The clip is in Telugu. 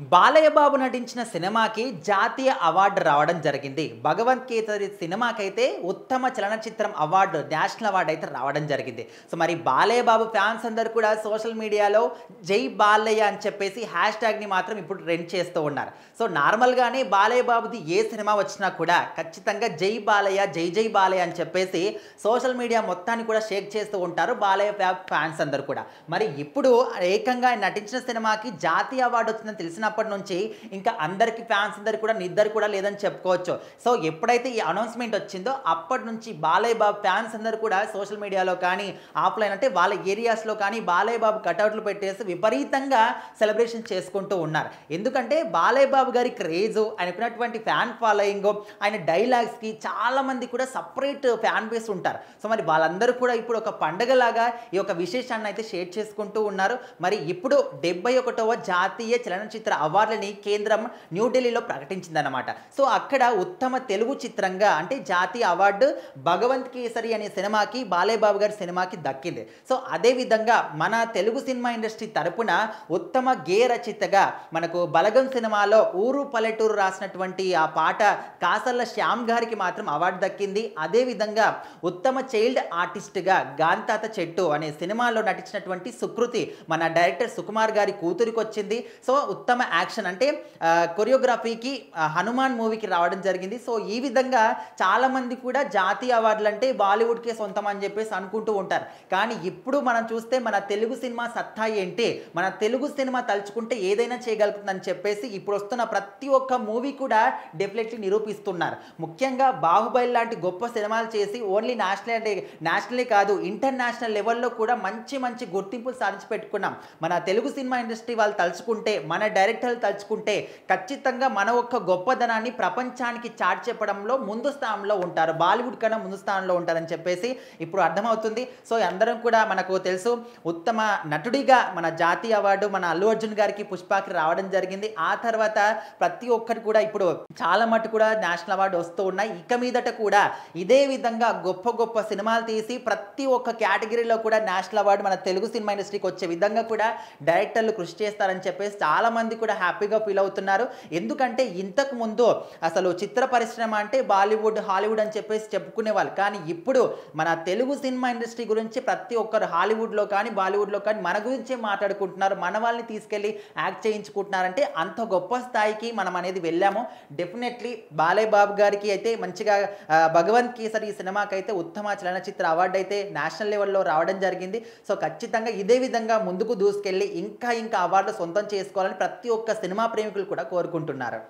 బాలయ్య బాబు నటించిన సినిమాకి జాతీయ అవార్డు రావడం జరిగింది. 'భగవంత్ కేసరి' సినిమాకైతే ఉత్తమ చలనచిత్రం అవార్డు, నేషనల్ అవార్డు అయితే రావడం జరిగింది. సో మరి బాలయ్య బాబు ఫ్యాన్స్ అందరూ కూడా సోషల్ మీడియాలో జై బాలయ్య అని చెప్పేసి హ్యాష్ ట్యాగ్‌ని మాత్రం ఇప్పుడు ట్రెండ్ చేస్తూ ఉన్నారు. సో నార్మల్‌గానే బాలయ్య బాబుది ఏ సినిమా వచ్చినా కూడా ఖచ్చితంగా జై బాలయ్య, జై జై బాలయ్య అని చెప్పేసి సోషల్ మీడియా మొత్తాన్ని కూడా షేక్ చేస్తూ ఉంటారు బాలయ్య ఫ్యాన్స్ అందరూ కూడా. మరి ఇప్పుడు ఏకంగా ఆయన నటించిన సినిమాకి జాతీయ అవార్డు వచ్చిందని తెలిసినప్పటి నుంచి ఇంకా అందరికి ఫ్యాన్స్ అందరికి కూడా నిద్ర కూడా లేదని చెప్పుకోవచ్చు. సో ఎప్పుడైతే ఈ అనౌన్స్‌మెంట్ వచ్చిందో అప్పటి నుంచి బాలయ్య బాబు ఫ్యాన్స్ అందరూ కూడా సోషల్ మీడియాలో కానీ, ఆఫ్‌లైన్ అంటే వాళ్ళ ఏరియాస్‌లో కానీ బాలయ్య బాబు కటౌట్లు పెట్టేసి విపరీతంగా సెలబ్రేషన్ చేసుకుంటూ ఉన్నారు. ఎందుకంటే బాలయ్య బాబు గారి క్రేజు, ఆయనకున్నటువంటి ఫ్యాన్ ఫాలోయింగు, ఆయన డైలాగ్స్‌కి చాలామంది కూడా సెపరేట్ ఫ్యాన్ బేస్ ఉంటారు. సో మరి వాళ్ళందరూ కూడా ఇప్పుడు ఒక పండగలాగా ఈ యొక్క విశేషాన్ని అయితే షేర్ చేసుకుంటూ ఉన్నారు. మరి ఇప్పుడు 71వ జాతీయ చలనచిత్ర అవార్డులని కేంద్రం న్యూఢిల్లీలో ప్రకటించిందనమాట. సో అక్కడ ఉత్తమ తెలుగు చిత్రంగా అంటే జాతీయ అవార్డు 'భగవంత్ కేసరి' అనే సినిమాకి, బాలయ్య బాబు గారి సినిమాకి దక్కింది. సో అదేవిధంగా మన తెలుగు సినిమా ఇండస్ట్రీ తరపున ఉత్తమ గేయ రచయితగా మనకు 'బలగం' సినిమాలో ఊరు పల్లెటూరు రాసినటువంటి ఆ పాట కాసర్ల శ్యామ్ గారికి మాత్రం అవార్డు దక్కింది. అదేవిధంగా ఉత్తమ చైల్డ్ ఆర్టిస్ట్గా 'గాంతాత చెట్టు' అనే సినిమాలో నటించినటువంటి సుకృతి మన డైరెక్టర్ సుకుమార్ గారి కూతురికి వచ్చింది. సో ఉత్తమ యాక్షన్ అంటే కొరియోగ్రఫీకి 'హనుమాన్' మూవీకి రావడం జరిగింది. సో ఈ విధంగా చాలామంది కూడా జాతీయ అవార్డులు అంటే బాలీవుడ్కే సొంతం అని చెప్పేసి అనుకుంటూ ఉంటారు. కానీ ఇప్పుడు మనం చూస్తే మన తెలుగు సినిమా సత్తా ఏంటి, మన తెలుగు సినిమా తలుచుకుంటే ఏదైనా చేయగలుగుతుందని చెప్పేసి ఇప్పుడు వస్తున్న ప్రతి ఒక్క మూవీ కూడా డెఫినెట్లీ నిరూపిస్తున్నారు. ముఖ్యంగా 'బాహుబలి' లాంటి గొప్ప సినిమాలు చేసి ఓన్లీ నేషనలే కాదు ఇంటర్నేషనల్ లెవెల్లో కూడా మంచి మంచి గుర్తింపులు సాధించి పెట్టుకున్నాం. మన తెలుగు సినిమా ఇండస్ట్రీ వాళ్ళు తలుచుకుంటే, మన డైరెక్టర్లు తలుచుకుంటే ఖచ్చితంగా మన ఒక్క గొప్పదనాన్ని ప్రపంచానికి చాటి చెప్పడంలో ముందు స్థానంలో ఉంటారు. బాలీవుడ్ కన్నా ముందు స్థానంలో ఉంటారని చెప్పేసి ఇప్పుడు అర్థమవుతుంది. సో అందరం కూడా మనకు తెలుసు ఉత్తమ నటుడిగా మన జాతీయ అవార్డు మన అల్లు అర్జున్ గారికి, పుష్పకి రావడం జరిగింది. ఆ తర్వాత ప్రతి ఒక్కరు కూడా ఇప్పుడు చాలా మటు కూడా నేషనల్ అవార్డు వస్తూ ఉన్నాయి. ఇక మీదట కూడా ఇదే విధంగా గొప్ప గొప్ప సినిమాలు తీసి ప్రతి ఒక్క కేటగిరీలో కూడా నేషనల్ అవార్డు మన తెలుగు సినిమా ఇండస్ట్రీకి వచ్చే విధంగా కూడా డైరెక్టర్లు కృషి చేస్తారని చెప్పేసి చాలామంది కూడా హ్యాపీగా ఫీల్ అవుతున్నారు. ఎందుకంటే ఇంతకు ముందు అసలు చిత్ర పరిశ్రమ అంటే బాలీవుడ్, హాలీవుడ్ అని చెప్పేసి చెప్పుకునేవాళ్ళు. కానీ ఇప్పుడు మన తెలుగు సినిమా ఇండస్ట్రీ గురించి ప్రతి ఒక్కరు హాలీవుడ్లో కానీ, బాలీవుడ్లో కానీ మన గురించే మాట్లాడుకుంటున్నారు. మన వాళ్ళని తీసుకెళ్ళి యాక్ట్ చేయించుకుంటున్నారంటే అంత గొప్ప స్థాయికి మనం అనేది వెళ్ళాము. డెఫినెట్లీ బాలయ్య బాబు గారికి అయితే మంచిగా 'భగవంత్ కేసరి' ఈ సినిమాకి అయితే ఉత్తమ చలనచిత్ర అవార్డు అయితే నేషనల్ లెవెల్లో రావడం జరిగింది. సో ఖచ్చితంగా ఇదే విధంగా ముందుకు దూసుకెళ్ళి ఇంకా అవార్డులు సొంతం చేసుకోవాలని ప్రతి ఒక్క సినిమా ప్రేమికులు కూడా కోరుకుంటున్నారు.